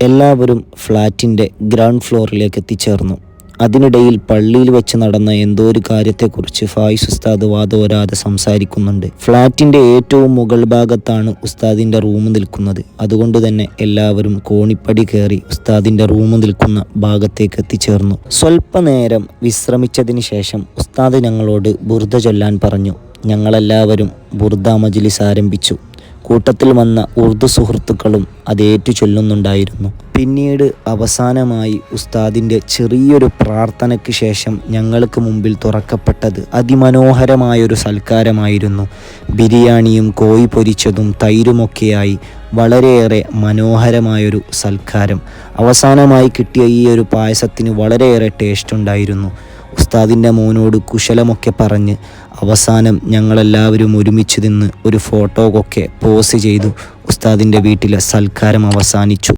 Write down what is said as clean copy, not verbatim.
എല്ലാവരും ഫ്ലാറ്റിൻ്റെ ഗ്രൗണ്ട് ഫ്ലോറിലേക്ക് എത്തിച്ചേർന്നു. അതിനിടയിൽ പള്ളിയിൽ വെച്ച് നടന്ന എന്തോ ഒരു കാര്യത്തെക്കുറിച്ച് ഫായിസ് ഉസ്താദ് വാദോരാതെ സംസാരിക്കുന്നുണ്ട്. ഫ്ലാറ്റിൻ്റെ ഏറ്റവും മുകൾ ഭാഗത്താണ് ഉസ്താദിൻ്റെ റൂം നിൽക്കുന്നത്. അതുകൊണ്ട് തന്നെ എല്ലാവരും കോണിപ്പടി കയറി ഉസ്താദിൻ്റെ റൂം നിൽക്കുന്ന ഭാഗത്തേക്ക് എത്തിച്ചേർന്നു. സ്വല്പനേരം വിശ്രമിച്ചതിന് ശേഷം ഉസ്താദ് ഞങ്ങളോട് ബുർദ ചൊല്ലാൻ പറഞ്ഞു. ഞങ്ങളെല്ലാവരും ബുർദ മജ്ലിസ് ആരംഭിച്ചു. കൂട്ടത്തിൽ വന്ന ഉറുദു സുഹൃത്തുക്കളും അതേറ്റു ചൊല്ലുന്നുണ്ടായിരുന്നു. പിന്നീട് അവസാനമായി ഉസ്താദിൻ്റെ ചെറിയൊരു പ്രാർത്ഥനയ്ക്ക് ശേഷം ഞങ്ങൾക്ക് മുമ്പിൽ തുറക്കപ്പെട്ടത് അതിമനോഹരമായൊരു സൽക്കാരമായിരുന്നു. ബിരിയാണിയും കോഴി പൊരിച്ചതും തൈരുമൊക്കെയായി വളരെയേറെ മനോഹരമായൊരു സൽക്കാരം. അവസാനമായി കിട്ടിയ ഈ ഒരു പായസത്തിന് വളരെയേറെ ടേസ്റ്റ് ഉണ്ടായിരുന്നു. ഉസ്താദിൻ്റെ മോനോട് കുശലമൊക്കെ പറഞ്ഞ് അവസാനം ഞങ്ങളെല്ലാവരും ഒരുമിച്ച് നിന്ന് ഒരു ഫോട്ടോ ഒക്കെ പോസ്റ്റ് ചെയ്തു ഉസ്താദിൻ്റെ വീട്ടിലെ സൽക്കാരം അവസാനിച്ചു.